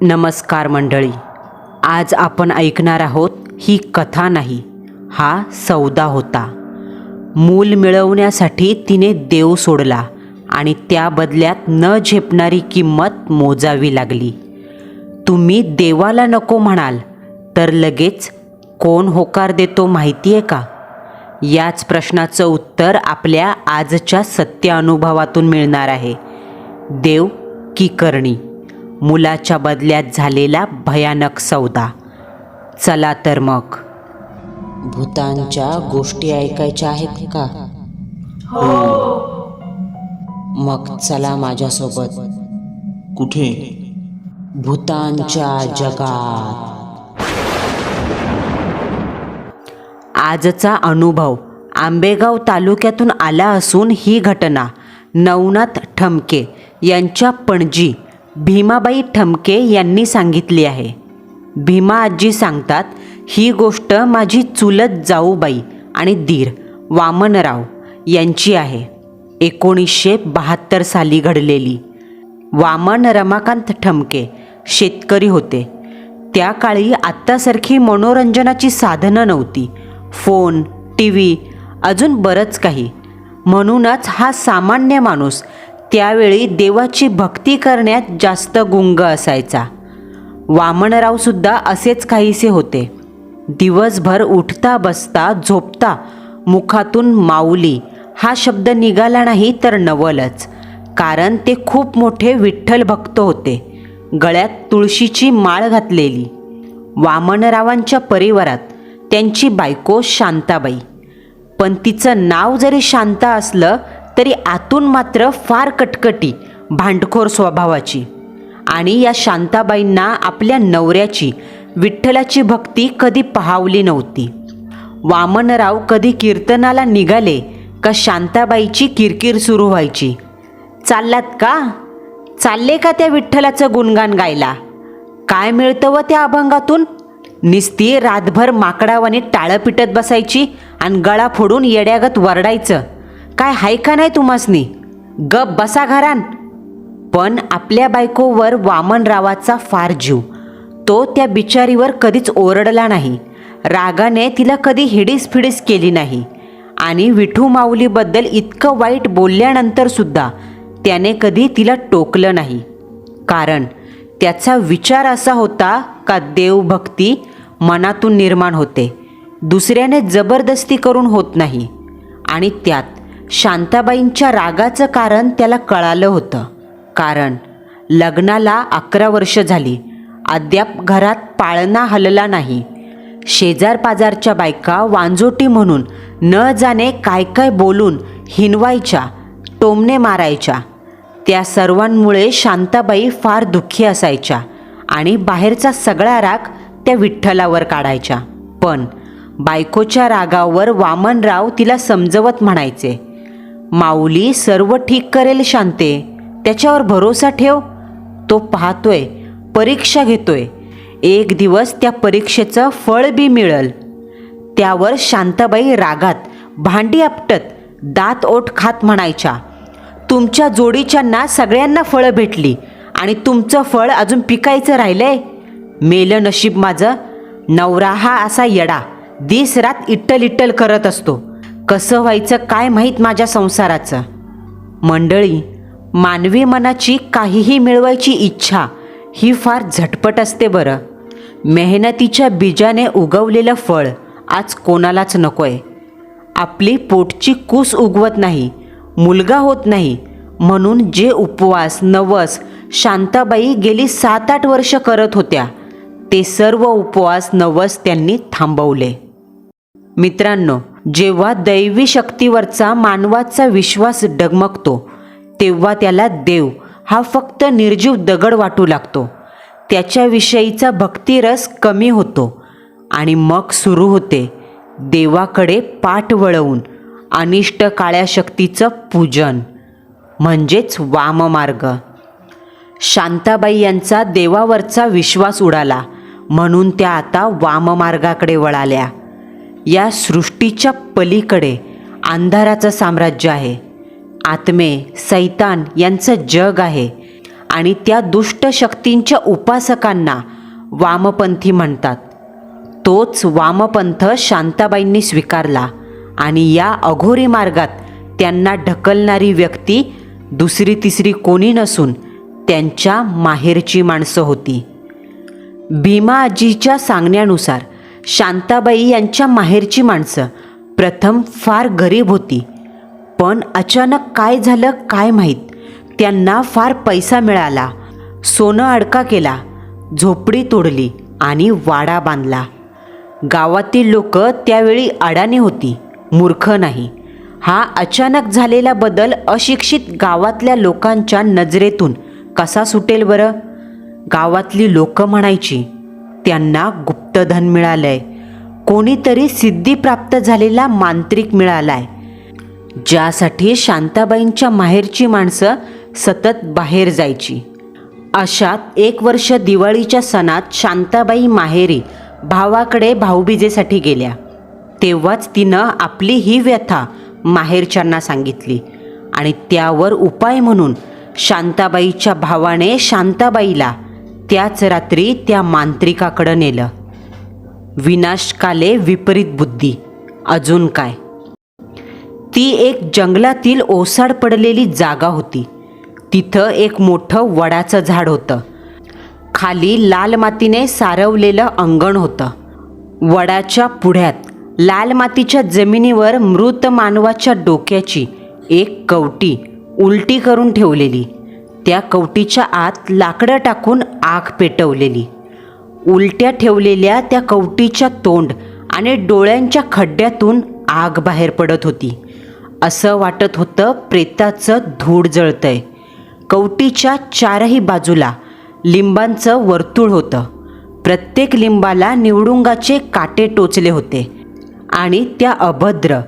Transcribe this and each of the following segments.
नमस्कार मंडळी. आज आपण ऐकणार आहोत ही कथा नाही, हा सौदा होता. मूल मिळवण्यासाठी तिने देव सोडला आणि त्या बदल्यात न झेपणारी किंमत मोजावी लागली. तुम्ही देवाला नको म्हणाल तर लगेच कोण होकार देतो माहिती आहे का? याच प्रश्नाचं उत्तर आपल्या आजच्या सत्य अनुभवातून मिळणार आहे. देव की करणी, मुलाच्या बदल्यात झालेला भयानक सौदा. चला तर मग. भूतांच्या गोष्टी ऐकायच्या आहेत का? मग चला माझ्यासोबत. कुठे? भूतांच्या जगात. आजचा अनुभव आंबेगाव तालुक्यातून आला असून ही घटना नवनाथ ठमके यांच्या पणजी भीमाबाई ठमके यांनी सांगितली आहे. भीमा आजी सांगतात, ही गोष्ट माझी चुलत जाऊबाई आणि दीर वामनराव यांची आहे. 1972 साली घडलेली. वामन रमाकांत ठमके शेतकरी होते. त्या काळी आत्तासारखी मनोरंजनाची साधनं नव्हती. फोन, टी व्ही, अजून बरंच काही. म्हणूनच हा सामान्य माणूस त्यावेळी देवाची भक्ती करण्यात जास्त गुंग असायचा. वामनरावसुद्धा असेच काहीसे होते. दिवसभर उठता बसता झोपता मुखातून माऊली हा शब्द निघाला नाही तर नवलच. कारण ते खूप मोठे विठ्ठल भक्त होते. गळ्यात तुळशीची माळ घातलेली. वामनरावांच्या परिवारात त्यांची बायको शांताबाई. पण तिचं नाव जरी शांता असलं तरी आतून मात्र फार कटकटी, भांडखोर स्वभावाची. आणि या शांताबाईंना आपल्या नवऱ्याची विठ्ठलाची भक्ती कधी पाहावली नव्हती. वामनराव कधी कीर्तनाला निघाले का शांताबाईची किरकिर सुरू व्हायची. चाललात का? चालले का त्या विठ्ठलाचं गुणगान गायला? काय मिळतं व त्या अभंगातून? निस्ती रातभर माकडावाने टाळं पिटत बसायची आणि गळा फोडून येड्यागत वरडायचं. काय हाय का नाही तुम्हासनी? गप बसा घरान. पण आपल्या बायकोवर वामनरावाचा फार जीव. तो त्या बिचारीवर कधीच ओरडला नाही. रागाने तिला कधी हिडीस फिडीस केली नाही. आणि विठू माऊलीबद्दल इतकं वाईट बोलल्यानंतर सुद्धा त्याने कधी तिला टोकलं नाही. कारण त्याचा विचार असा होता का देवभक्ती मनातून निर्माण होते, दुसऱ्याने जबरदस्ती करून होत नाही. आणि त्यात शांताबाईंच्या रागाचं कारण त्याला कळालं होतं. कारण लग्नाला 11 वर्ष झाली, अद्याप घरात पाळणा हलला नाही. शेजारपाजारच्या बायका वांजोटी म्हणून न जाणे काय काय बोलून हिनवायच्या, टोमणे मारायच्या. त्या सर्वांमुळे शांताबाई फार दुःखी असायच्या आणि बाहेरचा सगळा राग त्या विठ्ठलावर काढायच्या. पण बायकोच्या रागावर वामनराव तिला समजवत म्हणायचे, माऊली सर्व ठीक करेल शांते, त्याच्यावर भरोसा ठेव. तो पाहतोय, परीक्षा घेतोय. एक दिवस त्या परीक्षेचं फळ बी मिळेल. त्यावर शांताबाई रागात भांडी आपटत दात ओठ खात म्हणायच्या, तुमच्या जोडीच्यांना सगळ्यांना फळं भेटली आणि तुमचं फळ अजून पिकायचं राहिलंय. मेलं नशीब माझं. नवरा हा असा येडा, दिस रात इट्टल इट्टल करत असतो. कसं व्हायचं काय माहीत माझ्या संसाराचं. मंडळी, मानवी मनाची काहीही मिळवायची इच्छा ही फार झटपट असते बरं. मेहनतीच्या बीजाने उगवलेलं फळ आज कोणालाच नकोय. आपली पोटची कूस उगवत नाही, मुलगा होत नाही, म्हणून जे उपवास नवस शांताबाई गेली 7-8 वर्ष करत होत्या ते सर्व उपवास नवस त्यांनी थांबवले. मित्रांनो, जेव्हा दैवी शक्तीवरचा मानवाचा विश्वास डगमगतो तेव्हा त्याला देव हा फक्त निर्जीव दगड वाटू लागतो. त्याच्याविषयीचा भक्तिरस कमी होतो आणि मग सुरू होते देवाकडे पाठ वळवून अनिष्ट काळ्या शक्तीचं पूजन, म्हणजेच वाममार्ग. शांताबाई यांचा देवावरचा विश्वास उडाला म्हणून त्या आता वाममार्गाकडे वळाल्या. या सृष्टीच्या पलीकडे अंधाराचं साम्राज्य आहे. आत्मे, सैतान यांचं जग आहे आणि त्या दुष्ट शक्तींच्या उपासकांना वामपंथी म्हणतात. तोच वामपंथ शांताबाईंनी स्वीकारला आणि या अघोरी मार्गात त्यांना ढकलणारी व्यक्ती दुसरी तिसरी कोणी नसून त्यांच्या माहेरची माणसं होती. भीमा आजीच्या सांगण्यानुसार शांताबाई यांच्या माहेरची माणसं प्रथम फार गरीब होती, पण अचानक काय झालं काय माहीत, त्यांना फार पैसा मिळाला. सोनं अडका केला, झोपडी तोडली आणि वाडा बांधला. गावातील लोक त्यावेळी अडाणी होती, मूर्ख नाही. हा अचानक झालेला बदल अशिक्षित गावातल्या लोकांच्या नजरेतून कसा सुटेल बरं? गावातली लोक म्हणायची, त्यांना गुप्तधन मिळालंय, कोणीतरी सिद्धी प्राप्त झालेला मांत्रिक मिळालाय, ज्यासाठी शांताबाईंच्या माहेरची माणसं सतत बाहेर जायची. अशात एक वर्ष दिवाळीच्या सणात शांताबाई माहेरी भावाकडे भाऊबीजेसाठी गेल्या. तेव्हाच तिनं आपली ही व्यथा माहेरच्यांना सांगितली आणि त्यावर उपाय म्हणून शांताबाईच्या भावाने शांताबाईला त्याच रात्री त्या मांत्रिकाकडं नेलं. विनाशकाले विपरीत बुद्धी. अजून काय? ती एक जंगलातील ओसाड पडलेली जागा होती. तिथं एक मोठं वडाचं झाड होतं. खाली लाल मातीने सारवलेलं अंगण होतं. वडाच्या पुढ्यात लाल मातीच्या जमिनीवर मृत मानवाच्या डोक्याची एक कवटी उलटी करून ठेवलेली. त्या कवटीच्या आत लाकडं टाकून आग पेटवलेली. उलट्या ठेवलेल्या त्या कवटीच्या तोंड आणि डोळ्यांच्या खड्ड्यातून आग बाहेर पडत होती. असं वाटत होतं प्रेताचं धूळ जळतंय. कवटीच्या चारही बाजूला लिंबांचं वर्तुळ होतं. प्रत्येक लिंबाला निवडुंगाचे काटे टोचले होते आणि त्या अभद्र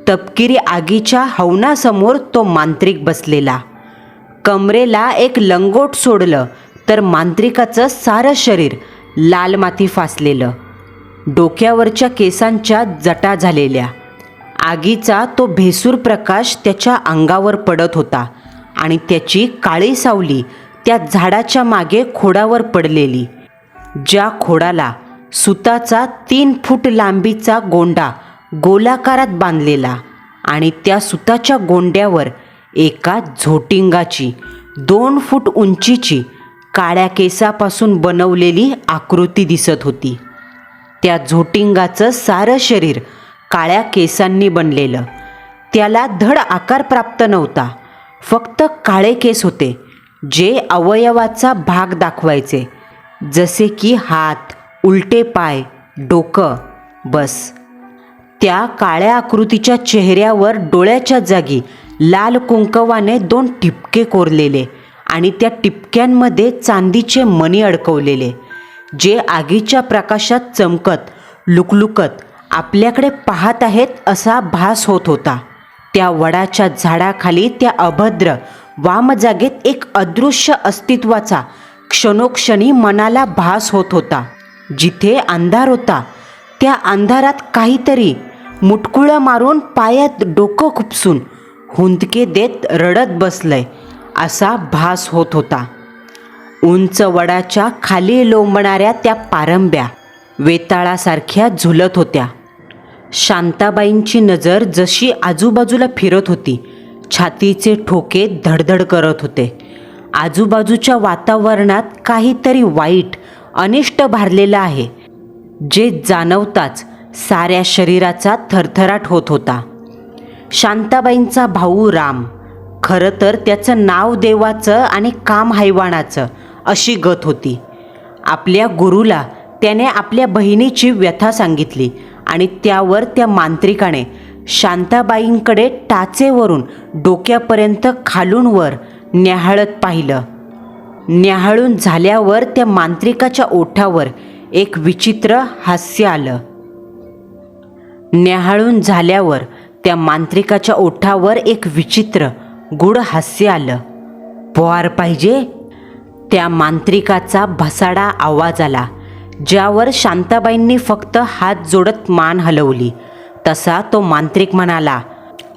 तपकिरी आगीच्या हवनासमोर तो मांत्रिक बसलेला. कमरेला एक लंगोट सोडलं तर मांत्रिकाचं सारं शरीर लाल माती फासलेलं, डोक्यावरच्या केसांच्या जटा झालेल्या. आगीचा तो भेसूर प्रकाश त्याच्या अंगावर पडत होता आणि त्याची काळी सावली त्या झाडाच्या मागे खोडावर पडलेली, ज्या खोडाला सुताचा 3 फूट लांबीचा गोंडा गोलाकारात बांधलेला आणि त्या सुताच्या गोंड्यावर एका झोटिंगाची 2 फूट उंचीची काळ्या केसापासून बनवलेली आकृती दिसत होती. त्या झोटिंगाचं सारं शरीर काळ्या केसांनी बनलेलं. त्याला धड आकार प्राप्त नव्हता, फक्त काळे केस होते जे अवयवाचा भाग दाखवायचे, जसे की हात, उलटे पाय, डोकं, बस. त्या काळ्या आकृतीच्या चेहऱ्यावर डोळ्याच्या जागी लाल कुंकवाने 2 ठिपके कोरलेले आणि त्या टिपक्यांमध्ये चांदीचे मणी अडकवलेले, जे आगीच्या प्रकाशात चमकत लुकलुकत आपल्याकडे पाहत आहेत असा भास होत होता. त्या वडाच्या झाडाखाली त्या अभद्र वामजागेत एक अदृश्य अस्तित्वाचा क्षणोक्षणी मनाला भास होत होता. जिथे अंधार होता त्या अंधारात काहीतरी मुटकुळं मारून पायात डोकं खुपसून हुंदके देत रडत बसलंय असा भास होत होता. उंच वडाच्या खाली लोंबणाऱ्या त्या पारंब्या वेताळासारख्या झुलत होत्या. शांताबाईंची नजर जशी आजूबाजूला फिरत होती, छातीचे ठोके धडधड करत होते. आजूबाजूच्या वातावरणात काहीतरी वाईट, अनिष्ट भारलेलं आहे, जे जाणवताच साऱ्या शरीराचा थरथराट होत होता. शांताबाईंचा भाऊ राम, खरं तर त्याचं नाव देवाचं आणि काम हैवानाचं अशी गत होती. आपल्या गुरुला त्याने आपल्या बहिणीची व्यथा सांगितली आणि त्यावर त्या मांत्रिकाने शांताबाईंकडे टाचेवरून डोक्यापर्यंत खालून वर न्याहाळत पाहिलं. न्याहाळून झाल्यावर त्या मांत्रिकाच्या ओठावर एक विचित्र हास्य आलं. न्याहाळून झाल्यावर त्या मांत्रिकाच्या ओठावर एक विचित्र गूढ हास्य आलं. पोहार पाहिजे? त्या मांत्रिकाचा भसाडा आवाज आला, ज्यावर शांताबाईंनी फक्त हात जोडत मान हलवली. तसा तो मांत्रिक म्हणाला,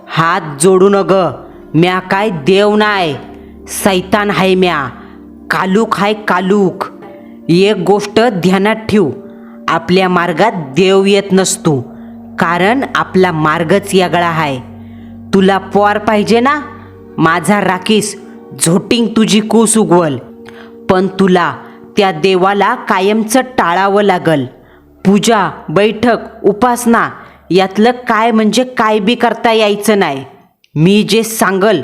हात जोडू न ग, म्या काय देव नाय, सैतान हाय म्या, कालूक हाय कालूक. एक गोष्ट ध्यानात ठेव, आपल्या मार्गात देव येत नसतो, कारण आपला मार्गच वेगळा आहे. तुला पोर पाहिजे ना, माझा राखीस झोटिंग तुझी कूस उगवल. पण तुला त्या देवाला कायमचं टाळावं लागल. पूजा, बैठक, उपासना यातलं काय म्हणजे काय बी करता यायचं नाही. मी जे सांगल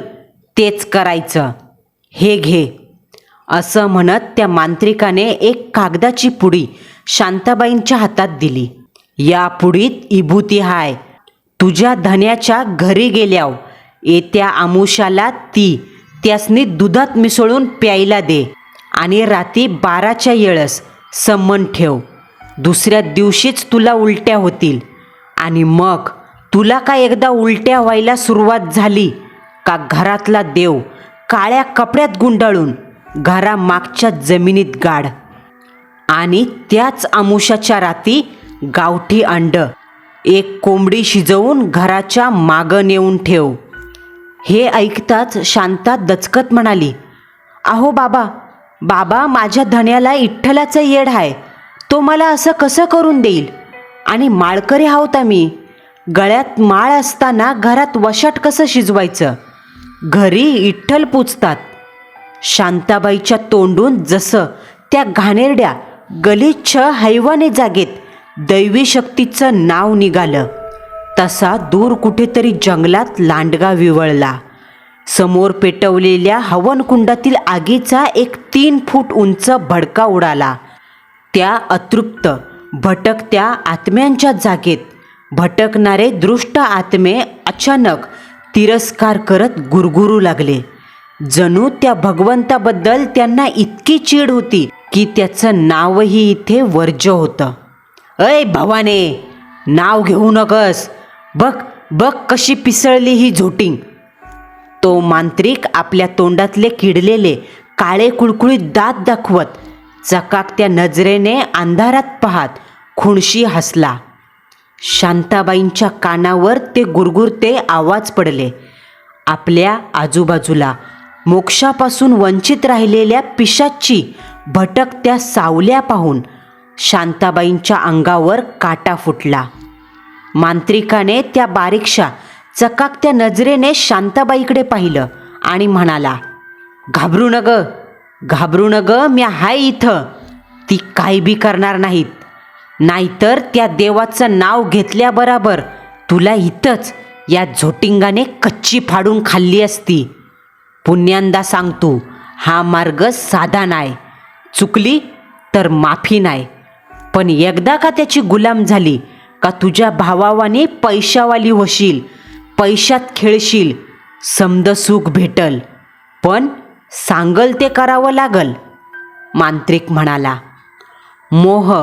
तेच करायचं. हे घे. असं म्हणत त्या मांत्रिकाने एक कागदाची पुडी शांताबाईंच्या हातात दिली. या पुडीत विभूती हाय. तुझ्या धन्याच्या घरी गेल्याव येत्या आमुषाला ती त्यासनी दुधात मिसळून प्यायला दे आणि रात्री 12च्या वेळेस संमन ठेव. दुसऱ्या दिवशीच तुला उलट्या होतील आणि मग तुला का एकदा उलट्या व्हायला सुरुवात झाली का घरातला देव काळ्या कपड्यात गुंडाळून घरामागच्या जमिनीत गाड आणि त्याच आमुषाच्या रात्री गावठी अंड एक कोंबडी शिजवून घराच्या मागं नेऊन ठेव. हे ऐकताच शांता दचकत म्हणाली, अहो बाबा, बाबा माझ्या धन्याला इठ्ठलाचं येड आहे. तो मला असं कसं करून देईल? आणि माळकरी हावता मी. गळ्यात माळ असताना घरात वशाट कसं शिजवायचं? घरी इठ्ठल पूजतात. शांताबाईच्या तोंडून जसं त्या घाणेरड्या गलिच्छ हैवाने जागेत दैवी शक्तीचं नाव निघालं, तसा दूर कुठेतरी जंगलात लांडगा विवळला. समोर पेटवलेल्या हवनकुंडातील आगीचा एक 3 फूट उंच भडका उडाला. त्या अतृप्त भटकत्या आत्म्यांच्या जागेत भटकणारे दृष्ट आत्मे अचानक तिरस्कार करत गुरगुरू लागले. जणू त्या भगवंताबद्दल त्यांना इतकी चीड होती की त्याचं नावही इथे वर्ज्य होतं. अय भवाने, नाव घेऊ नकस. बघ बघ कशी पिसळली ही झोटिंग. तो मांत्रिक आपल्या तोंडातले किडलेले काळे कुळकुळीत दात दाखवत चकाकत्या नजरेने अंधारात पाहत खुणशी हसला. शांताबाईंच्या कानावर ते गुरगुरते आवाज पडले. आपल्या आजूबाजूला मोक्षापासून वंचित राहिलेल्या पिशाची भटकत्या सावल्या पाहून शांताबाईंच्या अंगावर काटा फुटला. मांत्रिकाने त्या बारीकशा चकाकत्या नजरेने शांताबाईकडे पाहिलं आणि म्हणाला, घाबरू नग, घाबरू नग, मी हाय इथं. ती काय बी करणार नाहीत. नाहीतर त्या देवाचं नाव घेतल्याबरोबर तुला इथंच या झोटिंगाने कच्ची फाडून खाल्ली असती. पुण्यांदा सांगतो, हा मार्ग साधा नाही. चुकली तर माफी नाही. पण एकदा का त्याची गुलाम झाली का तुझ्या भावावाने पैशावाली होशील, पैशात खेळशील, समद सुख भेटल, पण सांगल ते करावं लागल. मांत्रिक म्हणाला, मोह,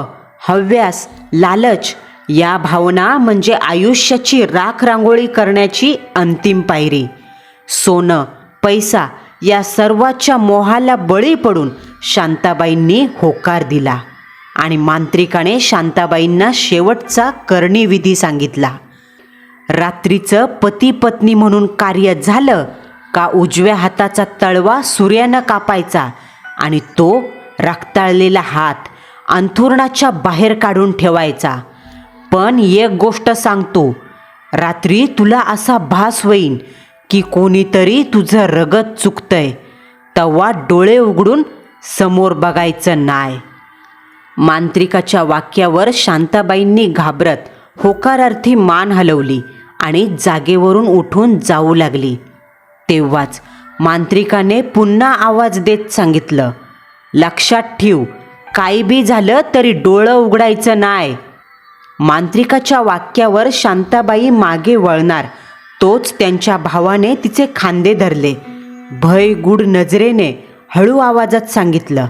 हव्यास, लालच या भावना म्हणजे आयुष्याची राखरांगोळी करण्याची अंतिम पायरी. सोनं, पैसा या सर्वाच्या मोहाला बळी पडून शांताबाईंनी होकार दिला आणि मांत्रिकाने शांताबाईंना शेवटचा करणी विधी सांगितला. रात्रीचं पती पत्नी म्हणून कार्य झालं का उजव्या हाताचा तळवा सूर्यानं कापायचा आणि तो रक्ताळलेला हात अंथुरणाच्या बाहेर काढून ठेवायचा. पण एक गोष्ट सांगतो, रात्री तुला असा भास होईन की कोणीतरी तुझं रगत चुकतंय, तेव्हा डोळे उघडून समोर बघायचं नाही. मांत्रिकाच्या वाक्यावर शांताबाईंनी घाबरत होकारार्थी मान हलवली आणि जागेवरून उठून जाऊ लागली. तेव्हाच मांत्रिकाने पुन्हा आवाज देत सांगितलं, लक्षात ठेव, काही बी झालं तरी डोळं उघडायचं नाही. मांत्रिकाच्या वाक्यावर शांताबाई मागे वळणार तोच त्यांच्या भावाने तिचे खांदे धरले. भय गुढ नजरेने हळू आवाजात सांगितलं,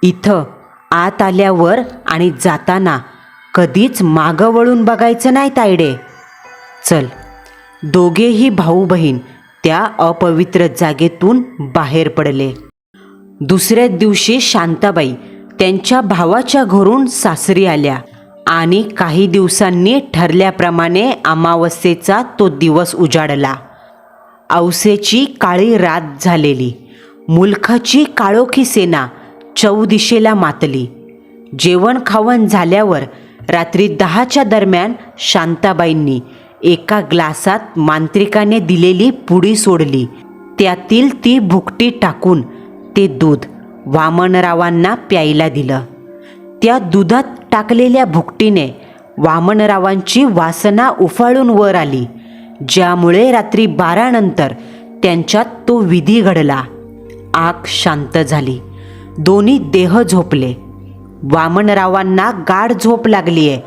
इथं आत आल्यावर आणि जाताना कधीच मागं वळून बघायचं नाही तायडे. चल. दोघेही भाऊ बहीण त्या अपवित्र जागेतून बाहेर पडले. दुसऱ्या दिवशी शांताबाई त्यांच्या भावाच्या घरून सासरी आल्या आणि काही दिवसांनी ठरल्याप्रमाणे अमावस्येचा तो दिवस उजाडला. औसेची काळी रात झालेली. मुलखाची काळोखी सेना चौदिशेला मातली. जेवण खावण झाल्यावर रात्री 10च्या दरम्यान शांताबाईंनी एका ग्लासात मांत्रिकाने दिलेली पुडी सोडली. त्यातील ती भुकटी टाकून ते दूध वामनरावांना प्यायला दिलं. त्या दुधात टाकलेल्या भुकटीने वामनरावांची वासना उफाळून वर आली, ज्यामुळे रात्री 12 नंतर त्यांच्यात तो विधी घडला. आग शांत झाली. दोन्ही देह झोपले. वामनरावांना गाढ झोप लागलीये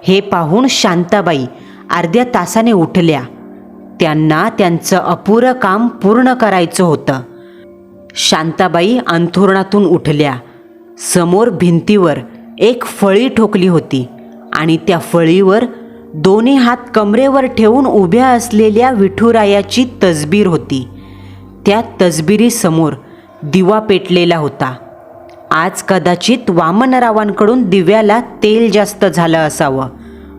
हे पाहून शांताबाई अर्ध्या तासाने उठल्या. त्यांना त्यांचं अपुरं काम पूर्ण करायचं होतं. शांताबाई अंथरुणातून उठल्या. समोर भिंतीवर एक फळी ठोकली होती आणि त्या फळीवर दोन्ही हात कमरेवर ठेवून उभ्या असलेल्या विठुरायाची तसबीर होती. त्या तसबिरीसमोर दिवा पेटलेला होता. आज कदाचित वामनरावांकडून दिव्याला तेल जास्त झालं असावं,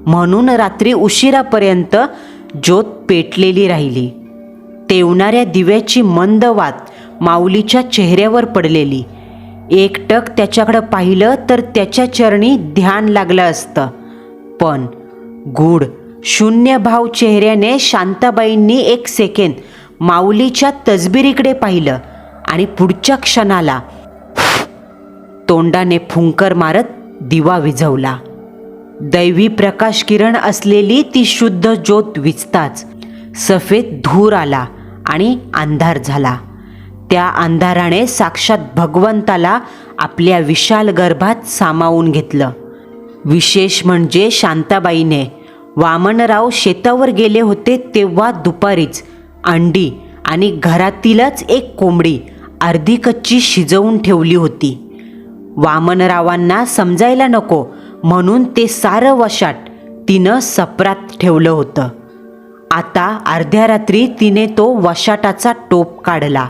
म्हणून रात्री उशिरापर्यंत ज्योत पेटलेली राहिली. तेवणाऱ्या दिव्याची मंद वात माऊलीच्या चेहऱ्यावर पडलेली. एकटक त्याच्याकडं पाहिलं तर त्याच्या चरणी ध्यान लागलं असतं, पण गूढ शून्य भाव चेहऱ्याने शांताबाईंनी एक सेकंद माऊलीच्या तसबिरीकडे पाहिलं आणि पुढच्या क्षणाला तोंडाने फुंकर मारत दिवा विझवला. दैवी प्रकाश किरण असलेली ती शुद्ध ज्योत विझताच सफेद धूर आला आणि अंधार झाला. त्या अंधाराने साक्षात भगवंताला आपल्या विशाल गर्भात सामावून घेतलं. विशेष म्हणजे शांताबाईने वामनराव शेतावर गेले होते तेव्हा दुपारीच अंडी आणि घरातीलच एक कोंबडी अर्धी कच्ची शिजवून ठेवली होती. वामनरावांना समजायला नको म्हणून ते सारं वशाट तिनं सपरात ठेवलं होतं. आता अर्ध्या रात्री तिने तो वशाटाचा टोप काढला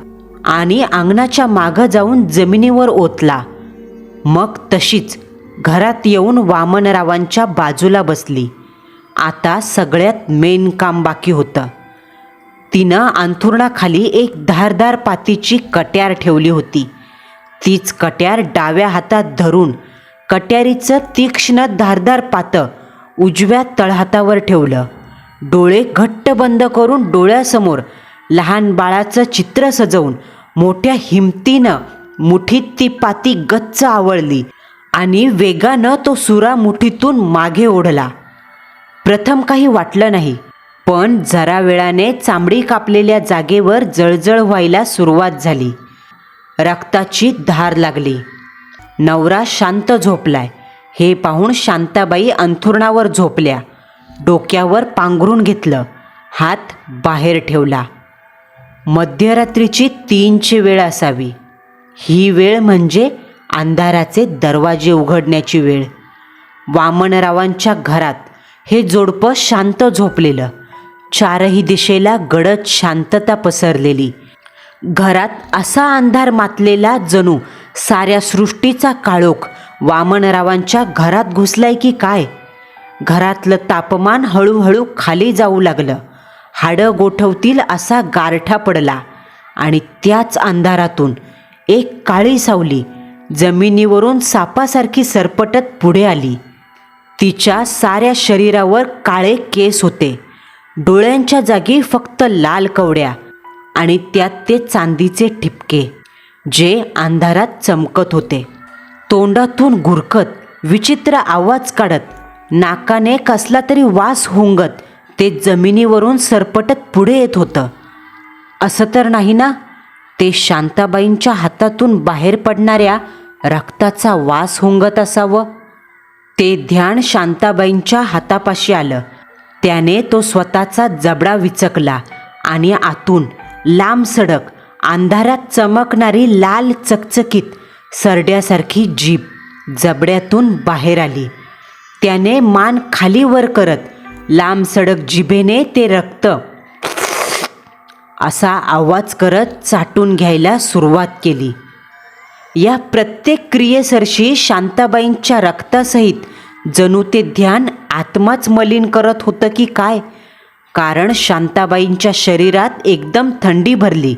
आणि अंगणाच्या मागं जाऊन जमिनीवर ओतला. मग तशीच घरात येऊन वामनरावांच्या बाजूला बसली. आता सगळ्यात मेन काम बाकी होतं. तिनं अंथरुणाखाली एक धारदार पातीची कट्यार ठेवली होती. तीच कट्यार डाव्या हातात धरून कट्यारीचं तीक्ष्ण धारदार पातं उजव्या तळहातावर ठेवलं. डोळे घट्ट बंद करून डोळ्यासमोर लहान बाळाचं चित्र सजवून मोठ्या हिमतीनं मुठीत ती पाती गच्च आवळली आणि वेगानं तो सुरा मुठीतून मागे ओढला. प्रथम काही वाटलं नाही, पण जरा वेळाने चांबडी कापलेल्या जागेवर जळजळ व्हायला सुरुवात झाली. रक्ताची धार लागली. नवरा शांत झोपलाय हे पाहून शांताबाई अंथरुणावर झोपल्या. डोक्यावर पांघरून घेतलं. हात बाहेर ठेवला. मध्यरात्रीची 3ची वेळ असावी. ही वेळ म्हणजे अंधाराचे दरवाजे उघडण्याची वेळ. वामनरावांच्या घरात हे जोडपं शांत झोपलेलं. चारही दिशेला गडद शांतता पसरलेली. घरात असा अंधार मातलेला जणू साऱ्या सृष्टीचा काळोख वामनरावांच्या घरात घुसलाय की काय. घरातलं तापमान हळूहळू खाली जाऊ लागलं. हाडं गोठवतील असा गारठा पडला आणि त्याच अंधारातून एक काळी सावली जमिनीवरून सापासारखी सरपटत पुढे आली. तिच्या साऱ्या शरीरावर काळे केस होते. डोळ्यांच्या जागी फक्त लाल कवड्या आणि त्यात ते चांदीचे ठिपके जे अंधारात चमकत होते. तोंडातून गुरखत विचित्र आवाज काढत नाकाने कसला तरी वास हुंगत ते जमिनीवरून सरपटत पुढे येत होतं. असं तर नाही ना ते शांताबाईंच्या हातातून बाहेर पडणाऱ्या रक्ताचा वास हुंगत असावं? ते ध्यान शांताबाईंच्या हातापाशी आलं. त्याने तो स्वतःचा जबडा विचकला आणि आतून लांब सडक अंधारात चमकणारी लाल चकचकीत सरड्यासारखी जीभ जबड्यातून बाहेर आली. त्याने मान खाली वर करत लांब सडक जिभेने ते रक्त असा आवाज करत चाटून घ्यायला सुरुवात केली. या प्रत्येक क्रियेसरशी शांताबाईंच्या रक्तासहित जणू ते ध्यान आत्माच मलिन करत होतं की काय. कारण शांताबाईंच्या शरीरात एकदम थंडी भरली.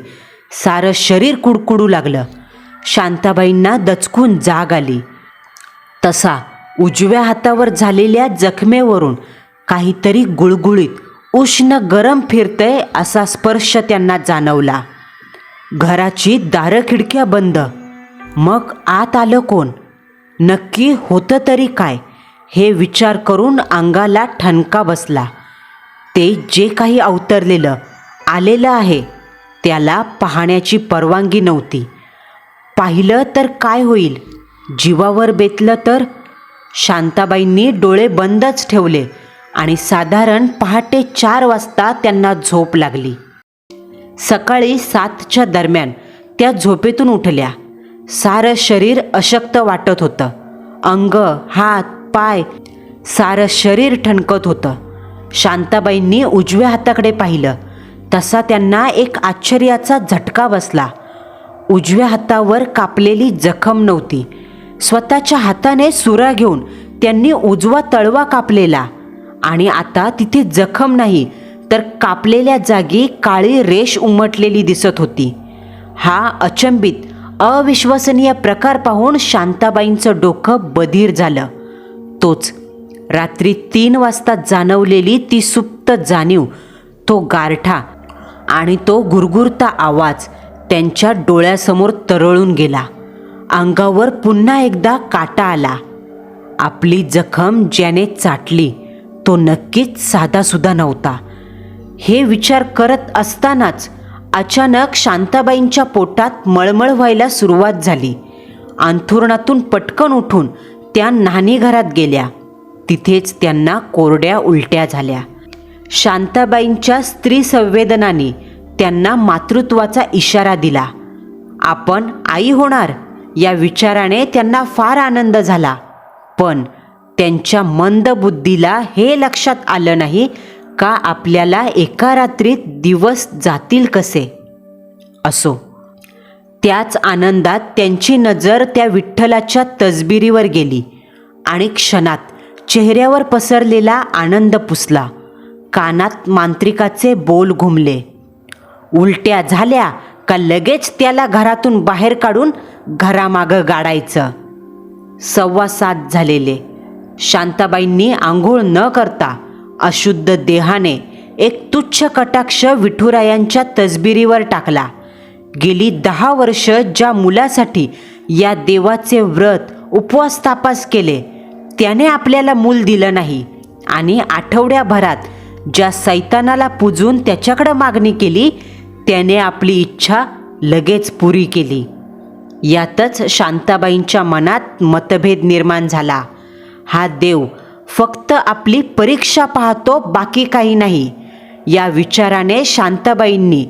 सारं शरीर कुडकुडू लागलं. शांताबाईंना दचकून जाग आली. तसा उजव्या हातावर झालेल्या जखमेवरून काहीतरी गुळगुळीत उष्ण गरम फिरतंय असा स्पर्श त्यांना जाणवला. घराची दारं खिडक्या बंद. मग आत आलं कोण? नक्की होतं तरी काय? हे विचार करून अंगाला ठणका बसला. ते जे काही अवतरलेलं आलेलं आहे त्याला पाहण्याची परवानगी नव्हती. पाहिलं तर काय होईल? जीवावर बेतलं तर? शांताबाईंनी डोळे बंदच ठेवले आणि साधारण पहाटे 4 वाजता त्यांना झोप लागली. सकाळी 7च्या दरम्यान त्या झोपेतून उठल्या. सारं शरीर अशक्त वाटत होतं. अंग, हात, पाय सारं शरीर ठणकत होतं. शांताबाईंनी उजव्या हाताकडे पाहिलं तसा त्यांना एक आश्चर्याचा झटका बसला. उजव्या हातावर कापलेली जखम नव्हती. स्वतःच्या हाताने सुरा घेऊन त्यांनी उजवा तळवा कापलेला आणि आता तिथे जखम नाही तर कापलेल्या जागी काळी रेष उमटलेली दिसत होती. हा अचंबित, अविश्वसनीय प्रकार पाहून शांताबाईंचं डोकं बधीर झालं. तोच रात्री 3 वाजता जाणवलेली ती सुप्त जाणीव, तो गारठा आणि तो गुरगुरता आवाज त्यांच्या डोळ्यासमोर तरळून गेला. अंगावर पुन्हा एकदा काटा आला. आपली जखम ज्याने चाटली तो नक्कीच साधासुद्धा नव्हता. हे विचार करत असतानाच अचानक शांताबाईंच्या पोटात मळमळ व्हायला सुरुवात झाली. अंथरुणातून पटकन उठून त्या न्हाणीघरात गेल्या. तिथेच त्यांना कोरड्या उलट्या झाल्या. शांताबाईंच्या स्त्री संवेदनाने त्यांना मातृत्वाचा इशारा दिला. आपण आई होणार या विचाराने त्यांना फार आनंद झाला. पण त्यांच्या मंद बुद्धीला हे लक्षात आलं नाही का आपल्याला एका रात्रीत दिवस जातील कसे. असो, त्याच आनंदात त्यांची नजर त्या विठ्ठलाच्या तसबिरीवर गेली आणि क्षणात चेहऱ्यावर पसरलेला आनंद पुसला. कानात मांत्रिकाचे बोल घुमले. उलट्या झाल्या का लगेच त्याला घरातून बाहेर काढून घरामागं गाडायचं. 7:15 झालेले. शांताबाईंनी आंघोळ न करता अशुद्ध देहाने एक तुच्छ कटाक्ष विठुरायांच्या तसबिरीवर टाकला. गेली 10 वर्ष ज्या मुलासाठी या देवाचे व्रत उपवास तापास केले त्याने आपल्याला मूल दिलं नाही आणि आठवड्याभरात ज्या सैतानाला पूजून त्याच्याकडे मागणी केली त्याने आपली इच्छा लगेच पुरी केली. यातच शांताबाईंच्या मनात मतभेद निर्माण झाला. हा देव फक्त आपली परीक्षा पाहतो, बाकी काही नाही. या विचाराने शांताबाईंनी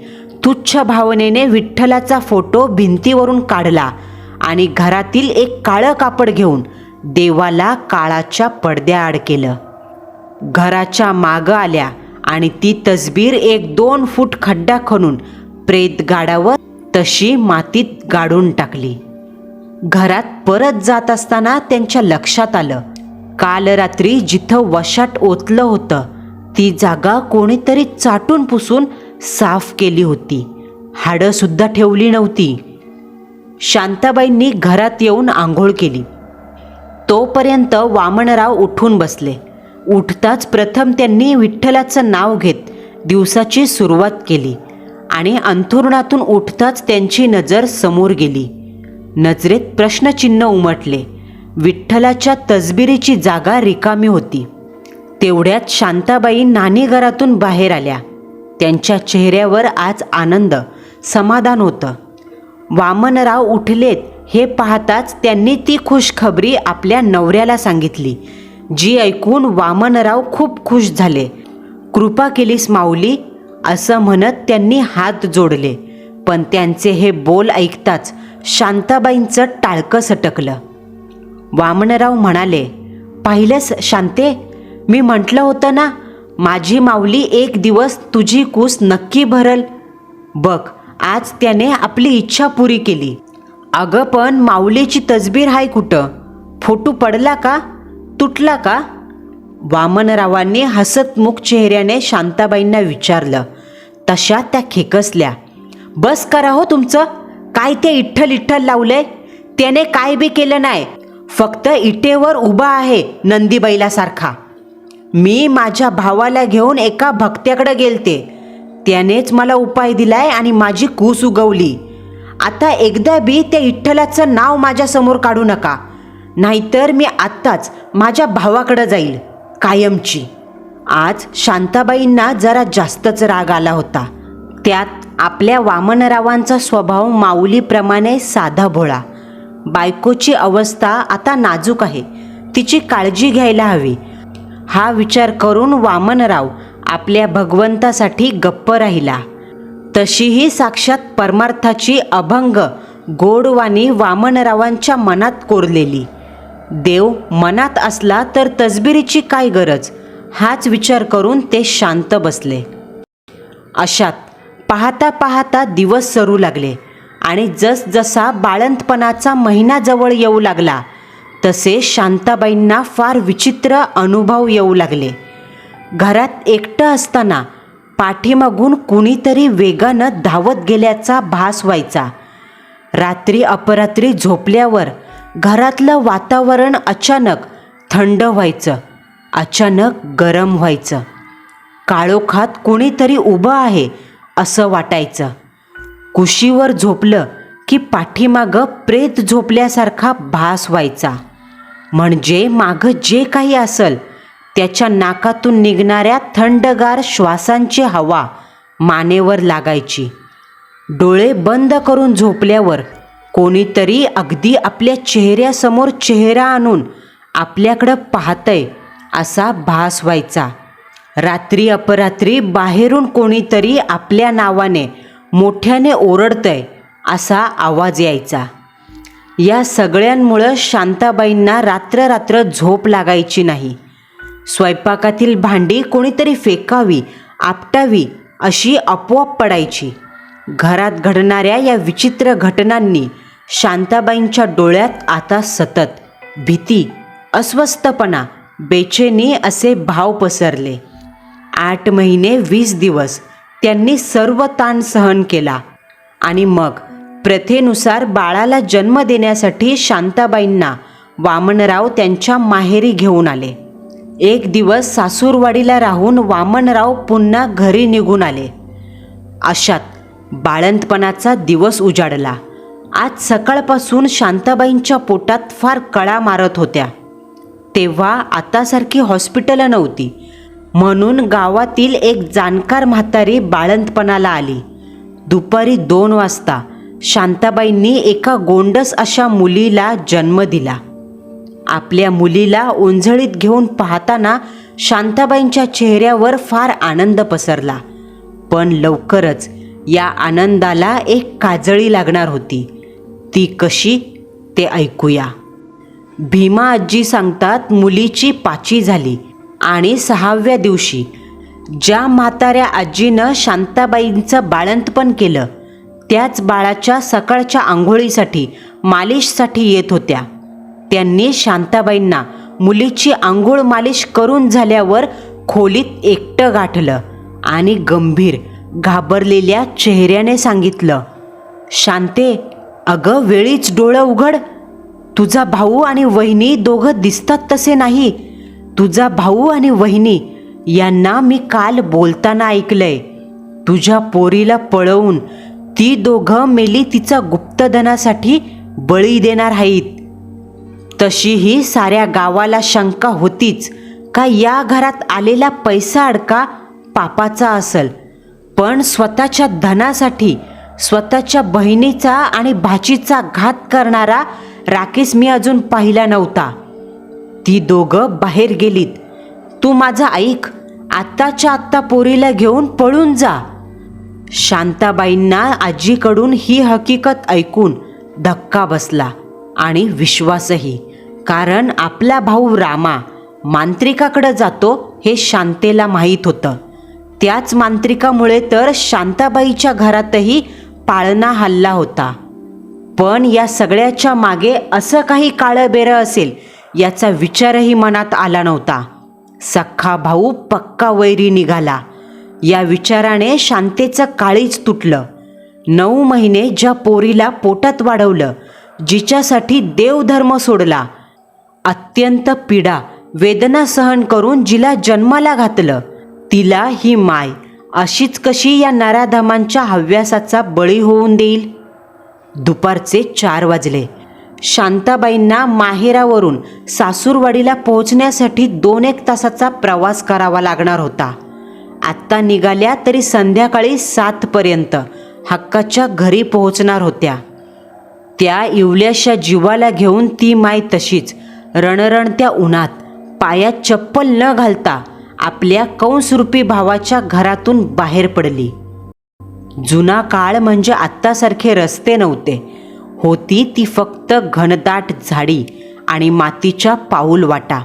तुच्छ भावनेने विठ्ठलाचा फोटो भिंतीवरून काढला आणि घरातील एक काळं कापड घेऊन देवाला काळाच्या पडद्याआड केलं. घराच्या मागं आल्या आणि ती तसबीर 1-2 फूट खड्डा खणून प्रेत गाडावर तशी मातीत गाडून टाकली. घरात परत जात असताना त्यांच्या लक्षात आलं, काल रात्री जिथं वशाट ओतलं होतं ती जागा कोणीतरी चाटून पुसून साफ केली होती. हाडं सुद्धा ठेवली नव्हती. शांताबाईंनी घरात येऊन आंघोळ केली. तोपर्यंत वामनराव उठून बसले. उठताच प्रथम त्यांनी विठ्ठलाचं नाव घेत दिवसाची सुरुवात केली आणि अंथरुणातून उठताच त्यांची नजर समोर गेली. नजरेत प्रश्नचिन्ह उमटले. विठ्ठलाच्या तसबिरीची जागा रिकामी होती. तेवढ्यात शांताबाई न्हाणीघरातून बाहेर आल्या. त्यांच्या चेहऱ्यावर आज आनंद, समाधान होतं. वामनराव उठलेत हे पाहताच त्यांनी ती खुशखबरी आपल्या नवऱ्याला सांगितली, जी ऐकून वामनराव खूप खुश झाले. कृपा केलीस माऊली असं म्हणत त्यांनी हात जोडले. पण त्यांचे हे बोल ऐकताच शांताबाईंचं टाळकं सटकलं. वामनराव म्हणाले, पाहिलंस शांते, मी म्हटलं होतं ना, माझी माऊली एक दिवस तुझी कूस नक्की भरल. बघ, आज त्याने आपली इच्छा पुरी केली. अगं पण माऊलीची तसबीर हाय कुठं? फोटो पडला का? तुटला का? वामनरावांनी हसतमुख चेहऱ्याने शांताबाईंना विचारलं. तशा त्या खेकसल्या. बस करा हो तुमचं. काय ते इठ्ठल इठ्ठल लावलंय? त्याने काय बी केलं नाही, फक्त इटेवर उभा आहे नंदी बैलासारखा. मी माझ्या भावाला घेऊन एका भक्त्याकडे गेलते, त्यानेच मला उपाय दिलाय आणि माझी कूस उगवली. आता एकदा बी त्या इठ्ठलाचं नाव माझ्यासमोर काढू नका, नाहीतर मी आत्ताच माझ्या भावाकडे जाईल कायमची. आज शांताबाईंना जरा जास्तच राग आला होता. त्यात आपल्या वामनरावांचा स्वभाव माऊलीप्रमाणे साधा भोळा. बायकोची अवस्था आता नाजूक आहे, तिची काळजी घ्यायला हवी, हा विचार करून वामनराव आपल्या भगवंतासाठी गप्प राहिला. तशीही साक्षात परमार्थाची अभंग गोडवाणी वामनरावांच्या मनात कोरलेली. देव मनात असला तर तसबिरीची काय गरज, हाच विचार करून ते शांत बसले. अशात पाहता पाहता दिवस सरू लागले आणि जसजसा बाळंतपणाचा महिना जवळ येऊ लागला तसे शांताबाईंना फार विचित्र अनुभव येऊ लागले. घरात एकटं असताना पाठीमागून कुणीतरी वेगानं धावत गेल्याचा भास व्हायचा. रात्री अपरात्री झोपल्यावर घरातलं वातावरण अचानक थंड व्हायचं, अचानक गरम व्हायचं. काळोखात कुणीतरी उभं आहे असं वाटायचं. कुशीवर झोपलं की पाठीमागं प्रेत झोपल्यासारखा भास व्हायचा. म्हणजे मागं जे काही असेल त्याच्या नाकातून निघणाऱ्या थंडगार श्वासांची हवा मानेवर लागायची. डोळे बंद करून झोपल्यावर कोणीतरी अगदी आपल्या चेहऱ्यासमोर चेहरा आणून आपल्याकडं पाहतंय असा भास व्हायचा. रात्री अपरात्री बाहेरून कोणीतरी आपल्या नावाने मोठ्याने ओरडतंय असा आवाज यायचा. या सगळ्यांमुळं शांताबाईंना रात्र रात्र झोप लागायची नाही. स्वयंपाकातील भांडी कोणीतरी फेकावी, आपटावी अशी आपोआप पडायची. घरात घडणाऱ्या या विचित्र घटनांनी शांताबाईंच्या डोळ्यात आता सतत भीती, अस्वस्थपणा, बेचैनी असे भाव पसरले. 8 महिने 20 दिवस त्यांनी सर्व ताण सहन केला आणि मग प्रथेनुसार बाळाला जन्म देण्यासाठी शांताबाईंना वामनराव त्यांच्या माहेरी घेऊन आले. एक दिवस सासूरवाडीला राहून वामनराव पुन्हा घरी निघून आले. अशात बाळंतपणाचा दिवस उजाडला. आज सकाळपासून शांताबाईंच्या पोटात फार कळा मारत होत्या. तेव्हा आतासारखी हॉस्पिटल नव्हती, म्हणून गावातील एक जाणकार म्हातारी बाळंतपणाला आली. दुपारी 2 वाजता शांताबाईंनी एका गोंडस अशा मुलीला जन्म दिला. आपल्या मुलीला ओंजळीत घेऊन पाहताना शांताबाईंच्या चेहऱ्यावर फार आनंद पसरला. पण लवकरच या आनंदाला एक काजळी लागणार होती. ती कशी ते ऐकूया. भीमा आजी सांगतात, मुलीची 5वी झाली आणि 6व्या दिवशी ज्या म्हाताऱ्या आजीनं शांताबाईंचं बाळंतपण केलं त्याच बाळाच्या सकाळच्या आंघोळीसाठी मालिशसाठी येत होत्या. त्यांनी शांताबाईंना मुलीची आंघोळ मालिश करून झाल्यावर खोलीत एकटं गाठलं आणि गंभीर घाबरलेल्या चेहऱ्याने सांगितलं, शांते, अगं वेळीच डोळं उघड. तुझा भाऊ आणि वहिनी दोघं दिसतात तसे नाही. तुझा भाऊ आणि वहिनी यांना मी काल बोलताना ऐकलंय. तुझ्या पोरीला पळवून ती दोघं मेली तिचा गुप्तधनासाठी बळी देणार आहेत. तशीही साऱ्या गावाला शंका होतीच का या घरात आलेला पैसा अडका पापाचा असेल, पण स्वतःच्या धनासाठी स्वतःच्या बहिणीचा आणि भाचीचा घात करणारा राकेश मी अजून पाहिला नव्हता. ती दोघं बाहेर गेलीत. तू माझं ऐक, आत्ताच्या आत्ता पोरीला घेऊन पळून जा. शांताबाईंना आजीकडून ही हकीकत ऐकून धक्का बसला आणि विश्वासही. कारण आपला भाऊ रामा मांत्रिकाकडे जातो हे शांतेला माहीत होतं. त्याच मांत्रिकामुळे तर शांताबाईच्या घरातही पाळणा हल्ला होता. पण या सगळ्याच्या मागे असं काही काळबेरं असेल याचा विचारही मनात आला नव्हता. सख्खा भाऊ पक्का वैरी निघाला. या विचाराने शांतेचं काळीज तुटलं. 9 महिने ज्या पोरीला पोटात वाढवलं, जिच्यासाठी देवधर्म सोडला, अत्यंत पीडा वेदना सहन करून जिला जन्माला घातलं, तिला ही माय अशीच कशी या नराधमांच्या हव्यासाचा बळी होऊन देईल? दुपारचे 4 वाजले. शांताबाईंना माहेरावरून सासूरवाडीला पोहोचण्यासाठी 2-1 तासाचा प्रवास करावा लागणार होता. आत्ता निघाल्या तरी संध्याकाळी 7पर्यंत हक्काच्या घरी पोहोचणार होत्या. त्या इवल्याशा जीवाला घेऊन ती माय तशीच रणरणत्या उन्हात पायात चप्पल न घालता आपल्या कंसरूपी भावाच्या घरातून बाहेर पडली. जुना काळ म्हणजे आत्तासारखे रस्ते नव्हते. होती ती फक्त घनदाट झाडी आणि मातीच्या पाऊल वाटा.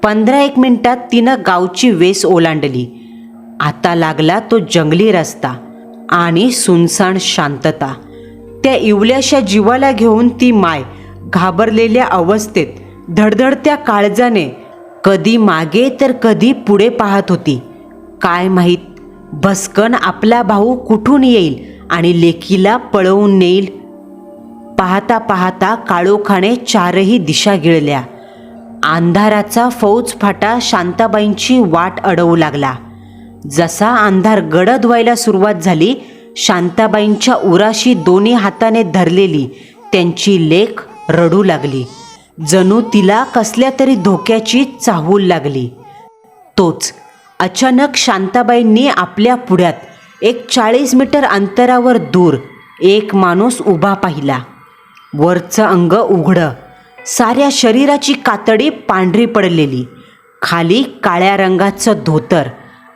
15-1 मिनिटात तिनं गावची वेस ओलांडली. आता लागला तो जंगली रस्ता आणि सुनसान शांतता. त्या इवल्याशा जीवाला घेऊन ती माय घाबरलेल्या अवस्थेत धडधडत्या काळजाने कधी मागे तर कधी पुढे पाहत होती. काय माहीत भस्कन आपला भाऊ कुठून येईल आणि लेकीला पळवून नेईल. पाहता पाहता काळोखाने 4ही दिशा गिळल्या. अंधाराचा फौजफाटा शांताबाईंची वाट अडवू लागला. जसा अंधार गडद व्हायला सुरुवात झाली, शांताबाईंच्या उराशी दोन्ही हाताने धरलेली त्यांची लेक रडू लागली. जणू तिला कसल्या तरी धोक्याची चाहूल लागली. तोच अचानक शांताबाईंनी आपल्या पुढ्यात एक 40 मीटर अंतरावर दूर एक माणूस उभा पाहिला. वरचं अंग उघडं, साऱ्या शरीराची कातडी पांढरी पडलेली, खाली काळ्या रंगाचं धोतर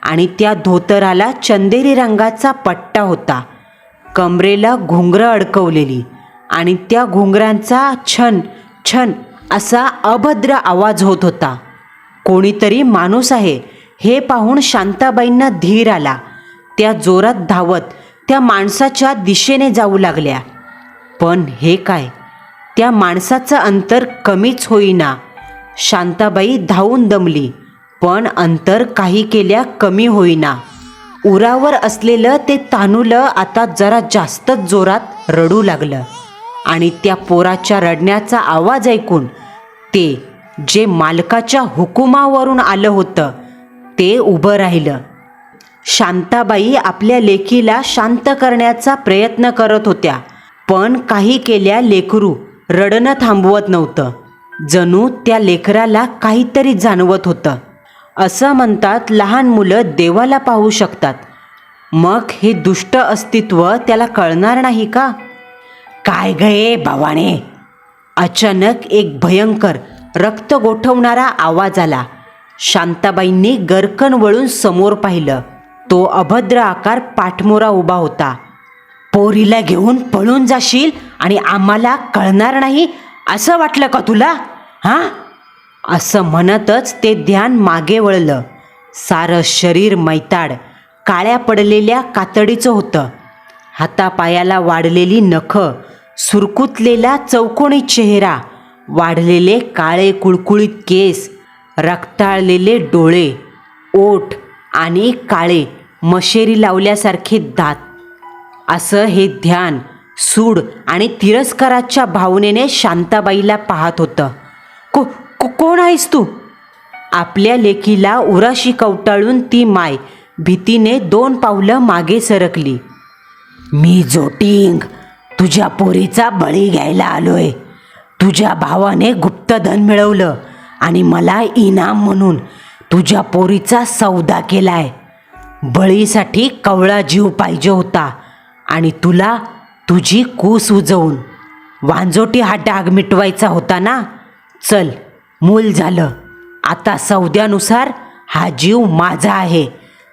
आणि त्या धोतराला चंदेरी रंगाचा पट्टा होता. कमरेला घुंगरं अडकवलेली आणि त्या घुंगरांचा छन छन असा अभद्र आवाज होत होता. कोणीतरी माणूस आहे हे पाहून शांताबाईंना धीर आला. त्या जोरात धावत त्या माणसाच्या दिशेने जाऊ लागल्या. पण हे काय, त्या माणसाचं अंतर कमीच होईना. शांताबाई धावून दमली, पण अंतर काही केल्या कमी होईना. उरावर असलेलं ते तानुलं आता जरा जास्तच जोरात रडू लागलं आणि त्या पोराच्या रडण्याचा आवाज ऐकून ते जे मालकाच्या हुकुमावरून आलं होतं ते उभं राहिलं. शांताबाई आपल्या लेकीला शांत करण्याचा प्रयत्न करत होत्या, पण काही केल्या लेकरू रडणं थांबवत नव्हतं. जणू त्या लेकराला काहीतरी जाणवत होतं. असं म्हणतात लहान मुलं देवाला पाहू शकतात. मग हे दुष्ट अस्तित्व त्याला कळणार नाही का? काय गये भावाने? अचानक एक भयंकर रक्त गोठवणारा आवाज आला. शांताबाईंनी गरकन वळून समोर पाहिलं. तो अभद्र आकार पाठमोरा उभा होता. पोरीला घेऊन पळून जाशील आणि आम्हाला कळणार नाही असं वाटलं का तुला? हां, असं म्हणतच ते ध्यान मागे वळलं. सारं शरीर मैताड काळ्या पडलेल्या कातडीचं होतं. हातापायाला वाढलेली नखं, सुरकुतलेला चौकोनी चेहरा, वाढलेले काळे कुळकुळीत केस, रक्ताळलेले डोळे, ओठ आणि काळे मशेरी लावल्यासारखे दात. असं हे ध्यान सूड आणि तिरस्काराच्या भावनेने शांताबाईला पाहत होतं. कोण आहेस तू? आपल्या लेकीला उराशी कवटाळून ती माय भीतीने 2 पावलं मागे सरकली. मी जोटिंग, तुझ्या पोरीचा बळी घ्यायला आलोय. तुझ्या भावाने गुप्तधन मिळवलं आणि मला इनाम म्हणून तुझ्या पोरीचा सौदा केलाय. बळीसाठी कवळा जीव पाहिजे होता आणि तुला तुझी कूस उजवून वांजोटी हा डाग मिटवायचा होता ना. चल, मूल झालं. आता सौद्यानुसार हा जीव माझा आहे.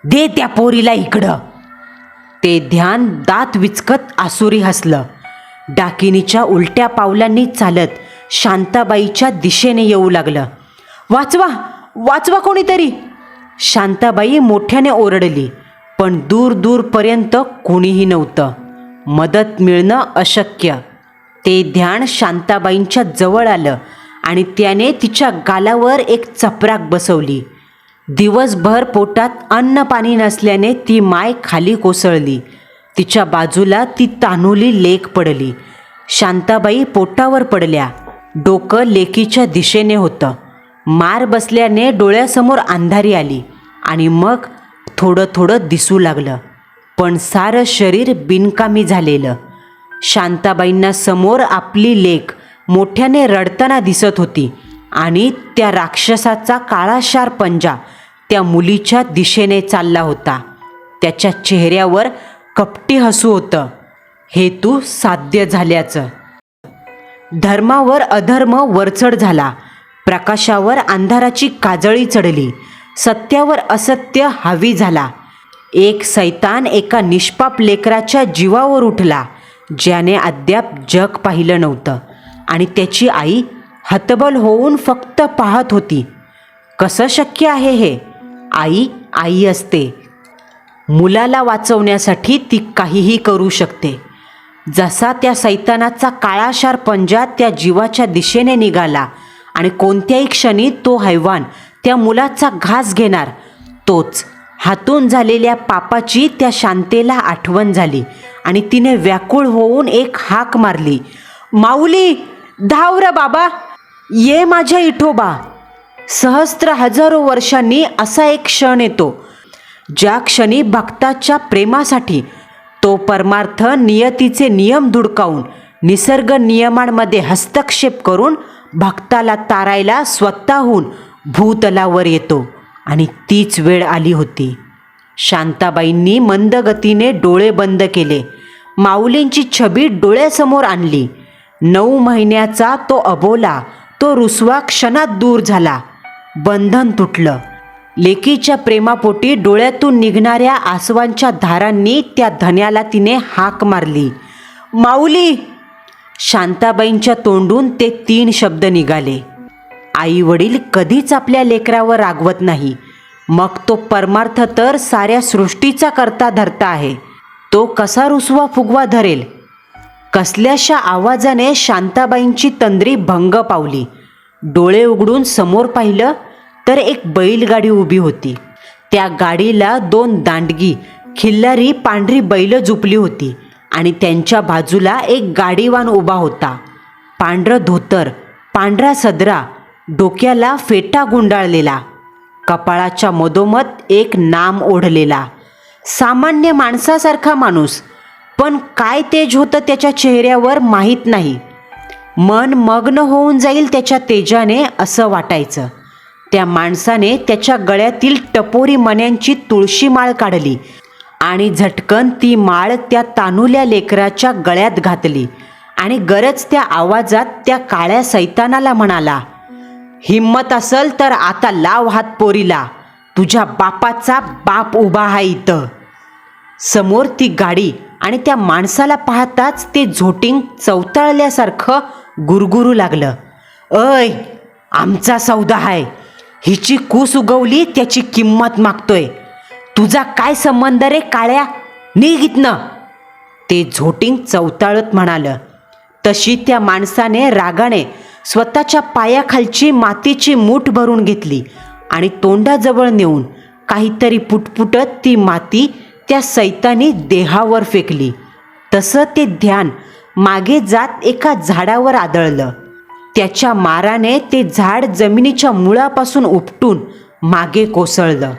दे त्या पोरीला इकडं. ते ध्यान दात विचकत आसुरी हसलं. डाकिनीच्या उलट्या पावलांनी चालत शांताबाईच्या दिशेने येऊ लागलं. वाचवा, वाचवा कोणीतरी! शांताबाई मोठ्याने ओरडली, पण दूर दूरपर्यंत कोणीही नव्हतं. मदत मिळणं अशक्य. ते ध्यान शांताबाईंच्या जवळ आलं आणि त्याने तिच्या गालावर एक चपराक बसवली. दिवसभर पोटात अन्न पाणी नसल्याने ती माय खाली कोसळली. तिच्या बाजूला ती तान्हुली लेक पडली. शांताबाई पोटावर पडल्या. डोकं लेकीच्या दिशेने होतं. मार बसल्याने डोळ्यासमोर अंधारी आली आणि मग थोडं थोडं दिसू लागलं, पण सारं शरीर बिनकामी झालेलं. शांताबाईंना समोर आपली लेक मोठ्याने रडताना दिसत होती आणि त्या राक्षसाचा काळाशार पंजा त्या मुलीच्या दिशेने चालला होता. त्याच्या चेहऱ्यावर कपटी हसू होतं. हेतू साध्य झाल्याचं. धर्मावर अधर्म वरचढ झाला. प्रकाशावर अंधाराची काजळी चढली. सत्यावर असत्य हावी झाला. एक सैतान एका निष्पाप लेकराच्या जीवावर उठला, ज्याने अद्याप जग पाहिलं नव्हतं, आणि त्याची आई हतबल होऊन फक्त पाहत होती. कसं शक्य आहे हे? आई आई असते. मुलाला वाचवण्यासाठी ती काहीही करू शकते. जसा त्या सैतानाचा काळाशार पंजा त्या जीवाच्या दिशेने निघाला आणि कोणत्याही क्षणी तो हैवान त्या मुलाचा घास घेणार, तोच हातून झालेल्या पापाची त्या शांतेला आठवण झाली आणि तिने व्याकुळ होऊन एक हाक मारली, माऊली, धाव रे बाबा, ये माझ्या इठोबा. सहस्त्र हजारो वर्षांनी असा एक क्षण येतो, ज्या क्षणी भक्ताच्या प्रेमासाठी तो परमार्थ नियतीचे नियम धुडकावून निसर्ग नियमांमध्ये हस्तक्षेप करून भक्ताला तारायला स्वतःहून भूतलावर येतो. आणि तीच वेळ आली होती. शांताबाईंनी मंद गतीने डोळे बंद केले. माऊलींची छबी डोळ्यासमोर आणली. 9 महिन्याचा तो अबोला, तो रुसवा क्षणात दूर झाला. बंधन तुटलं. लेकीच्या प्रेमापोटी डोळ्यातून निघणाऱ्या आसवांच्या धारांनी त्या धन्याला तिने हाक मारली, माऊली. शांताबाईंच्या तोंडून ते 3 शब्द निघाले. आई वडील कधीच आपल्या लेकरावर रागवत नाही. मग तो परमार्थ तर साऱ्या सृष्टीचा करता धरता आहे. तो कसा रुसवा फुगवा धरेल? कसल्याशा आवाजाने शांताबाईंची तंद्री भंग पावली. डोळे उघडून समोर पाहिलं तर एक बैलगाडी उभी होती. त्या गाडीला 2 दांडगी खिल्लारी पांढरी बैलं झुपली होती आणि त्यांच्या बाजूला एक गाडीवान उभा होता. पांढरं धोतर, पांढरा सदरा, डोक्याला फेटा गुंडाळलेला, कपाळाच्या मधोमध एक नाम ओढलेला. सामान्य माणसासारखा माणूस, पण काय तेज होतं त्याच्या चेहऱ्यावर माहीत नाही. मन मग्न होऊन जाईल त्याच्या तेजाने असं वाटायचं. त्या माणसाने त्याच्या गळ्यातील टपोरी मण्यांची तुळशी माळ काढली आणि झटकन ती माळ त्या तान्हुल्या लेकराच्या गळ्यात घातली आणि गरज त्या आवाजात त्या काळ्या सैतानाला म्हणाला, हिम्मत असल तर आता लाव हात पोरीला, तुझ्या बापाचा बाप उभा आहे इथं. समोर ती गाडी आणि त्या माणसाला पाहताच ते झोटिंग चवताळल्यासारखं गुरगुरू लागलं. अय, आमचा सौदा आहे. हिची कूस उगवली त्याची किंमत मागतोय. तुझा काय संबंध रे काळ्या? निघ इथनं. ते झोटिंग चवताळत म्हणालं. तशी त्या माणसाने रागाने स्वतःच्या पायाखालची मातीची मूठ भरून घेतली आणि तोंडाजवळ नेऊन काहीतरी पुटपुटत ती माती त्या सैतानी देहावर फेकली. तसं ते ध्यान मागे जात एका झाडावर आदळलं. त्याच्या माराने ते झाड जमिनीच्या मुळापासून उपटून मागे कोसळलं.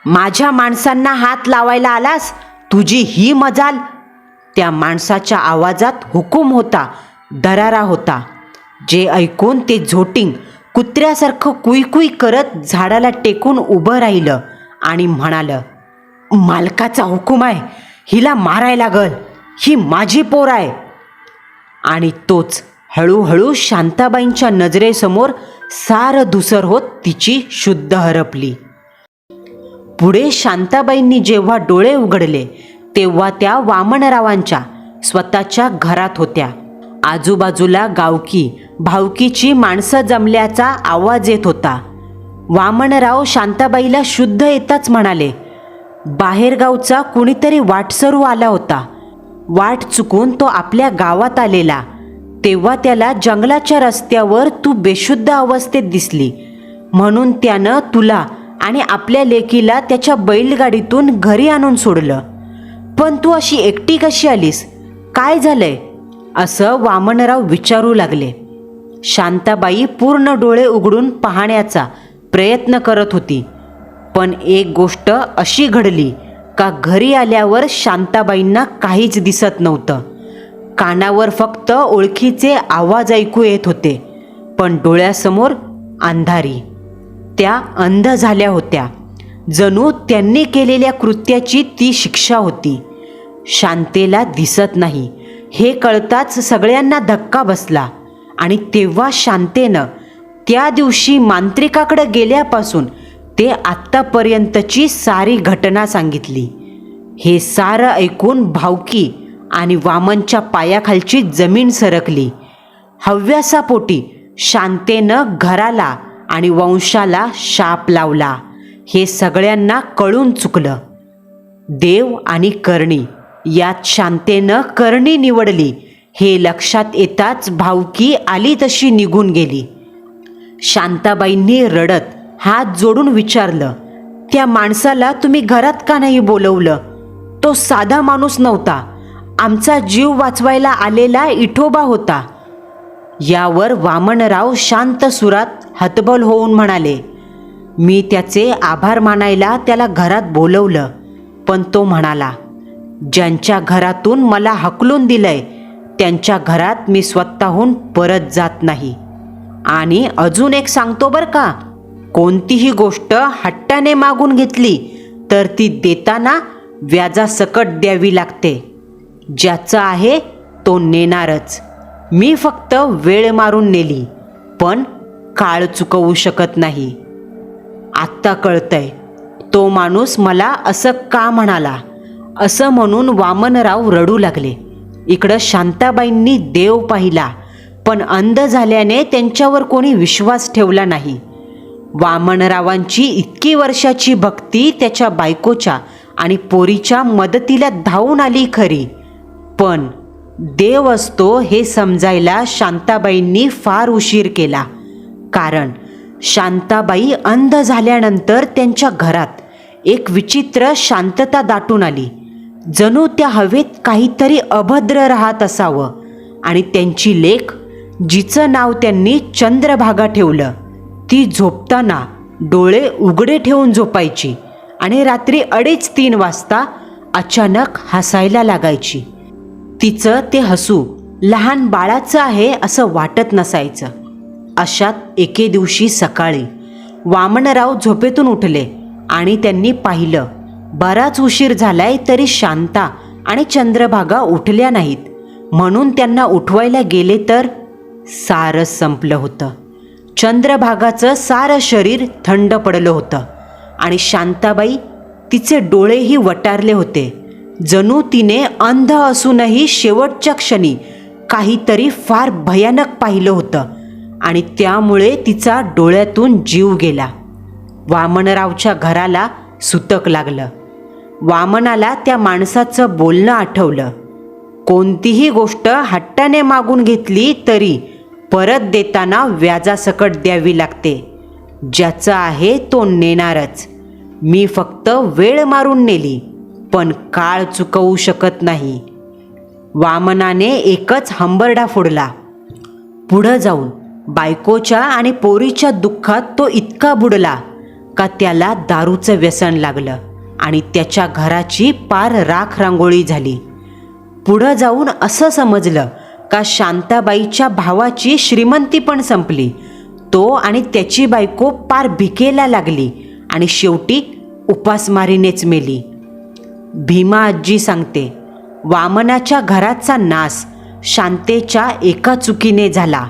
माझ्या माणसांना हात लावायला आलास, तुझी ही मजाल. त्या माणसाच्या आवाजात हुकूम होता, दरारा होता. जे ऐकून ते झोटिंग कुत्र्यासारखं कुईकुई करत झाडाला टेकून उभं राहिलं आणि म्हणालं, मालकाचा हुकूम आहे, हिला मारायला लागल, ही माझी पोर आहे. आणि तोच हळूहळू शांताबाईंच्या नजरेसमोर सारं धुसर होत तिची शुद्ध हरपली. पुढे शांताबाईंनी जेव्हा डोळे उघडले तेव्हा त्या वामनरावांच्या स्वतःच्या घरात होत्या. आजूबाजूला गावकी भावकीची माणसं जमल्याचा आवाज येत होता. वामनराव शांताबाईला शुद्ध येताच म्हणाले, बाहेरगावचा कुणीतरी वाटसरू आला होता. वाट चुकून तो आपल्या गावात आलेला. तेव्हा त्याला जंगलाच्या रस्त्यावर तू बेशुद्ध अवस्थेत दिसली, म्हणून त्यानं तुला आणि आपल्या लेकीला त्याच्या बैलगाडीतून घरी आणून सोडलं. पण तू अशी एकटी कशी आलीस? काय झालंय?" असं वामनराव विचारू लागले. शांताबाई पूर्ण डोळे उघडून पाहण्याचा प्रयत्न करत होती. पण एक गोष्ट अशी घडली का घरी आल्यावर शांताबाईंना काहीच दिसत नव्हतं. कानावर फक्त ओळखीचे आवाज ऐकू येत होते, पण डोळ्यासमोर अंधारी. त्या अंध झाल्या होत्या. जणू त्यांनी केलेल्या कृत्याची ती शिक्षा होती. शांतेला दिसत नाही हे कळताच सगळ्यांना धक्का बसला. आणि तेव्हा शांतेनं त्या दिवशी मांत्रिकाकडे गेल्यापासून ते आत्तापर्यंतची सारी घटना सांगितली. हे सारं ऐकून भावकी आणि वामनच्या पायाखालची जमीन सरकली. हव्यासापोटी शांतेनं घराला आणि वंशाला शाप लावला हे सगळ्यांना कळून चुकलं. देव आणि करणी यात शांतेनं करणी निवडली हे लक्षात येताच भावकी आली तशी निघून गेली. शांताबाईंनी रडत हात जोडून विचारलं, "त्या माणसाला तुम्ही घरात का नाही बोलवलं? तो साधा माणूस नव्हता, आमचा जीव वाचवायला आलेला इठोबा होता." यावर वामनराव शांत सुरात हतबल होऊन म्हणाले, "मी त्याचे आभार मानायला त्याला घरात बोलवलं, पण तो म्हणाला, ज्यांच्या घरातून मला हकलून दिलंय त्यांच्या घरात मी स्वतःहून परत जात नाही. आणि अजून एक सांगतो बरं का, कोणतीही गोष्ट हट्टाने मागून घेतली तर ती देताना व्याजासकट द्यावी लागते. ज्याचं आहे तो नेणारच. मी फक्त वेळ मारून नेली, पण काळ चुकवू शकत नाही. आत्ता कळतंय तो माणूस मला असं का म्हणाला." असं म्हणून वामनराव रडू लागले. इकडं शांताबाईंनी देव पाहिला, पण अंध झाल्याने त्यांच्यावर कोणी विश्वास ठेवला नाही. वामनरावांची इतकी वर्षाची भक्ती त्याच्या बायकोच्या आणि पोरीच्या मदतीला धावून आली खरी, पण देव असतो हे समजायला शांताबाईंनी फार उशीर केला. कारण शांताबाई अंध झाल्यानंतर त्यांच्या घरात एक विचित्र शांतता दाटून आली. जणू त्या हवेत काहीतरी अभद्र राहत असावं. आणि त्यांची लेक, जिचं नाव त्यांनी चंद्रभागा ठेवलं, ती झोपताना डोळे उघडे ठेवून झोपायची आणि रात्री 2:30-3 वाजता अचानक हसायला लागायची. तिचं ते हसू लहान बाळाचं आहे असं वाटत नसायचं. अशात एके दिवशी सकाळी वामनराव झोपेतून उठले आणि त्यांनी पाहिलं बराच उशीर झालाय तरी शांता आणि चंद्रभागा उठल्या नाहीत. म्हणून त्यांना उठवायला गेले तर सारं संपलं होतं. चंद्रभागाचं सारं शरीर थंड पडलं होतं आणि शांताबाई, तिचे डोळेही वटारले होते. जणू तिने अंध असूनही शेवटच्या क्षणी काहीतरी फार भयानक पाहिलं होतं आणि त्यामुळे तिचा डोळ्यातून जीव गेला. वामनरावच्या घराला सुतक लागलं. वामनाला त्या माणसाचं बोलणं आठवलं. कोणतीही गोष्ट हट्टाने मागून घेतली तरी परत देताना व्याजासकट द्यावी लागते. ज्याचं आहे तो नेणारच. मी फक्त वेळ मारून नेली, पण काळ चुकवू शकत नाही. वामनाने एकच हंबरडा फोडला. पुढं जाऊन बायकोच्या आणि पोरीच्या दुःखात तो इतका बुडला का त्याला दारूचं व्यसन लागलं आणि त्याच्या घराची पार राख रांगोळी झाली. पुढं जाऊन असं समजलं का शांताबाईच्या भावाची श्रीमंती पण संपली. तो आणि त्याची बायको पार भिकेला लागली आणि शेवटी उपासमारीनेच मेली. भीमा आजी सांगते, वामनाच्या घराचा नाश शांतेच्या एका चुकीने झाला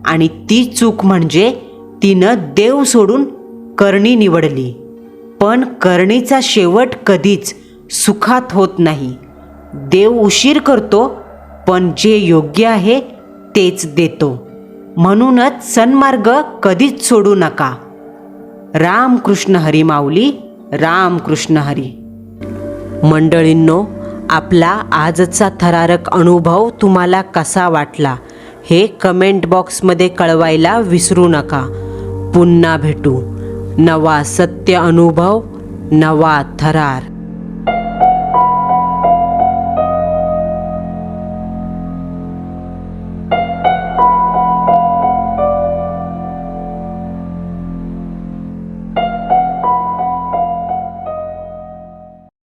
आणि ती चूक म्हणजे तिनं देव सोडून करणी निवडली. पण करणीचा शेवट कधीच सुखात होत नाही. देव उशीर करतो, पण जे योग्य आहे तेच देतो. म्हणूनच सन्मार्ग कधीच सोडू नका. रामकृष्ण हरी माऊली. रामकृष्ण हरी. मंडळींनो, आपला आजचा थरारक अनुभव तुम्हाला कसा वाटला हे कमेंट बॉक्समध्ये कळवायला विसरू नका. पुन्हा भेटू. नवा सत्य अनुभव, नवा थरार.